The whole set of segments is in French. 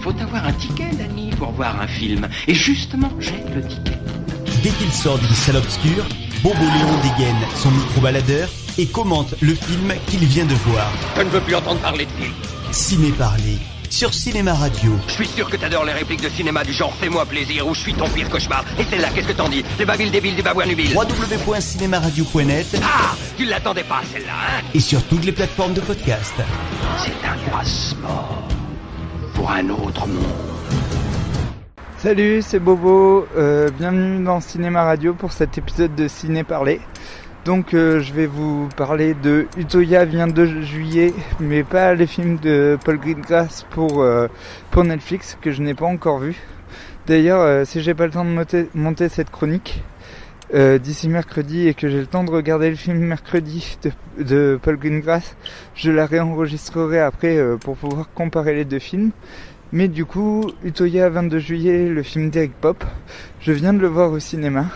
faut avoir un ticket, Danny, pour voir un film. Et justement, j'ai le ticket. Dès qu'il sort d'une salle obscure, Bobo Léon dégaine son micro-baladeur et commente le film qu'il vient de voir. Je ne veux plus entendre parler de film. Ciné Parler, sur Cinéma Radio. Je suis sûr que t'adores les répliques de cinéma du genre « Fais-moi plaisir » ou « Je suis ton pire cauchemar ». Et celle-là, qu'est-ce que t'en dis? Les babiles débiles du babouin nubile. www.cinemaradio.net. Ah, tu l'attendais pas, celle-là, hein? Et sur toutes les plateformes de podcast. C'est un passeport pour un autre monde. Salut, c'est Bobo, bienvenue dans Cinéma Radio pour cet épisode de Ciné Parler. Donc je vais vous parler de Utøya vient de juillet, mais pas les films de Paul Greengrass pour Netflix, que je n'ai pas encore vu. D'ailleurs, si j'ai pas le temps de monter cette chronique d'ici mercredi et que j'ai le temps de regarder le film mercredi de Paul Greengrass, je la réenregistrerai après pour pouvoir comparer les deux films. Mais du coup, Utøya 22 juillet, le film d'Eric Popp, je viens de le voir au cinéma.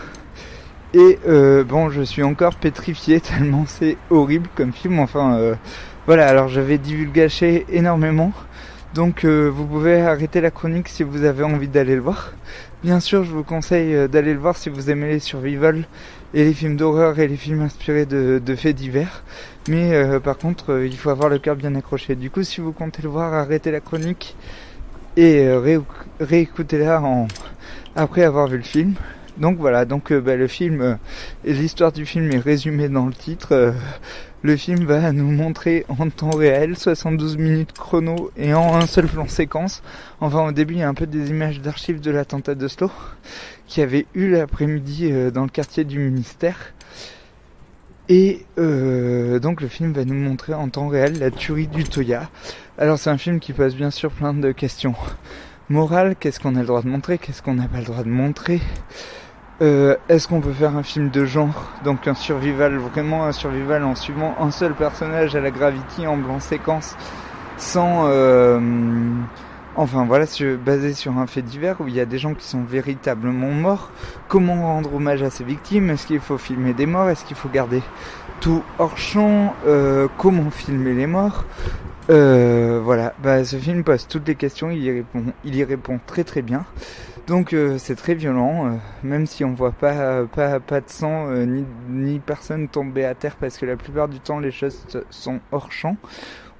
Et bon, je suis encore pétrifié tellement c'est horrible comme film. Enfin, voilà, alors j'avais divulgaché énormément. Donc vous pouvez arrêter la chronique si vous avez envie d'aller le voir. Bien sûr, je vous conseille d'aller le voir si vous aimez les survival et les films d'horreur et les films inspirés de faits divers. Mais par contre, il faut avoir le cœur bien accroché. Du coup, si vous comptez le voir, arrêtez la chronique et réécoutez-la après avoir vu le film. Donc voilà, le film et l'histoire du film est résumée dans le titre. Le film va nous montrer en temps réel 72 minutes chrono et en un seul plan séquence. Enfin, au début, il y a un peu des images d'archives de l'attentat d'Oslo qui avait eu l'après-midi dans le quartier du ministère. Et donc le film va nous montrer en temps réel la tuerie d'Utøya. Alors c'est un film qui pose bien sûr plein de questions morales. Qu'est-ce qu'on a le droit de montrer? Qu'est-ce qu'on n'a pas le droit de montrer? Est-ce qu'on peut faire un film de genre? Donc un survival, vraiment un survival en suivant un seul personnage à la Gravity en blanc séquence sans... Enfin voilà, basé sur un fait divers où il y a des gens qui sont véritablement morts. Comment rendre hommage à ces victimes? Est-ce qu'il faut filmer des morts? Est-ce qu'il faut garder tout hors champ? Comment filmer les morts? Voilà, ce film pose toutes les questions, il y répond très très bien. Donc c'est très violent, même si on voit pas de sang ni personne tomber à terre parce que la plupart du temps les choses sont hors champ.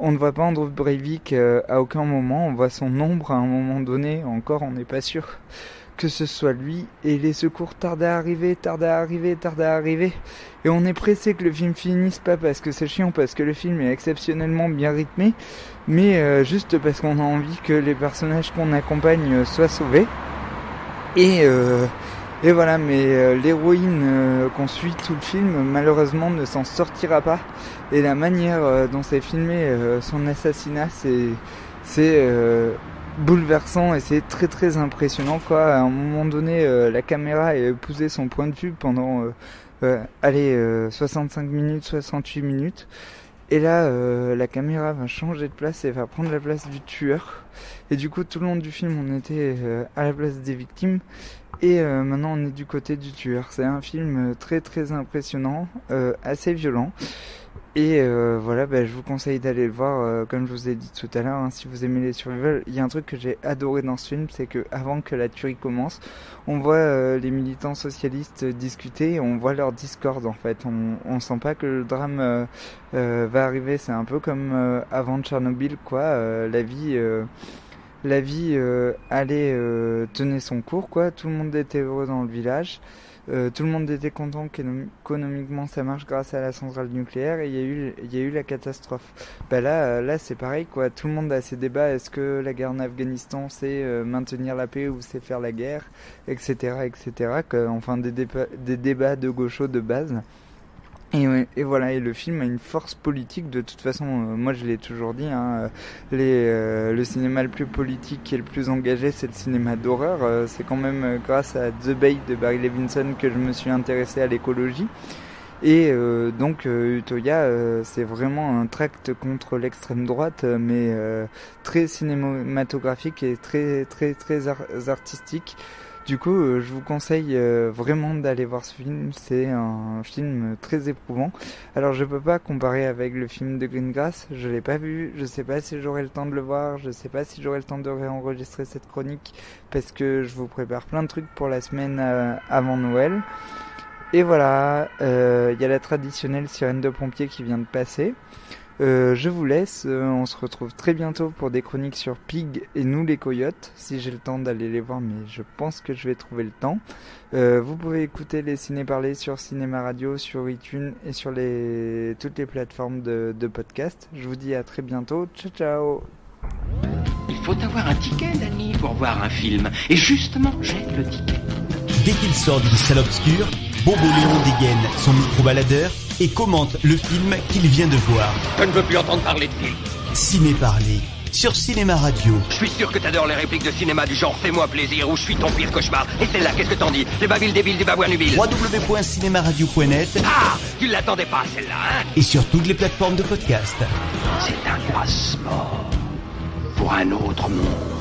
On ne voit pas Andrew Breivik à aucun moment, on voit son ombre à un moment donné, encore on n'est pas sûr que ce soit lui, et les secours tardent à arriver, et on est pressé que le film finisse, pas parce que c'est chiant, parce que le film est exceptionnellement bien rythmé, mais juste parce qu'on a envie que les personnages qu'on accompagne soient sauvés. Et voilà, mais l'héroïne qu'on suit tout le film, malheureusement, ne s'en sortira pas. Et la manière dont c'est filmé, son assassinat, c'est bouleversant et c'est très très impressionnant, quoi. À un moment donné, la caméra a épousé son point de vue pendant 65 minutes, 68 minutes. Et là, la caméra va changer de place et va prendre la place du tueur. Et du coup, tout le long du film, on était à la place des victimes. Et maintenant, on est du côté du tueur. C'est un film très très impressionnant, assez violent. Et voilà, je vous conseille d'aller le voir, comme je vous ai dit tout à l'heure, hein, si vous aimez les survival. Il y a un truc que j'ai adoré dans ce film, c'est que avant que la tuerie commence, on voit les militants socialistes discuter, et on voit leur discorde en fait. On sent pas que le drame va arriver. C'est un peu comme avant Tchernobyl, quoi. La vie allait tenait son cours, quoi. Tout le monde était heureux dans le village. Tout le monde était content qu'économiquement ça marche grâce à la centrale nucléaire, et il y a eu la catastrophe. Là c'est pareil, quoi. Tout le monde a ses débats. Est-ce que la guerre en Afghanistan c'est maintenir la paix ou c'est faire la guerre, etc., enfin des débats de gauchos de base. Et voilà, et le film a une force politique. De toute façon, moi je l'ai toujours dit, hein, le cinéma le plus politique et le plus engagé, c'est le cinéma d'horreur. C'est quand même grâce à The Bay de Barry Levinson que je me suis intéressé à l'écologie. Et donc Utøya, c'est vraiment un tract contre l'extrême droite, mais très cinématographique et très très très artistique. Du coup, je vous conseille vraiment d'aller voir ce film. C'est un film très éprouvant. Alors, je peux pas comparer avec le film de Greengrass. Je l'ai pas vu. Je sais pas si j'aurai le temps de le voir. Je sais pas si j'aurai le temps de réenregistrer cette chronique parce que je vous prépare plein de trucs pour la semaine avant Noël. Et voilà, y a la traditionnelle sirène de pompier qui vient de passer. Je vous laisse, on se retrouve très bientôt pour des chroniques sur Pig et Nous les Coyotes, si j'ai le temps d'aller les voir, mais je pense que je vais trouver le temps. Vous pouvez écouter les ciné-parlés sur Cinéma Radio, sur iTunes et sur toutes les plateformes de podcast. Je vous dis à très bientôt, ciao ciao. Il faut avoir un ticket, Danny, pour voir un film. Et justement, j'ai le ticket. Dès qu'il sort d'une salle obscure, Bobo Léon dégaine son micro-baladeur et commente le film qu'il vient de voir. Je ne veux plus entendre parler de film. Ciné-parler sur Cinéma Radio. Je suis sûr que t'adores les répliques de cinéma du genre Fais-moi plaisir ou Je suis ton pire cauchemar. Et celle-là, qu'est-ce que t'en dis? Les babiles débiles du babouin-nubile. www.cinemaradio.net. Ah, tu ne l'attendais pas, celle-là, hein? Et sur toutes les plateformes de podcast. C'est un passeport pour un autre monde.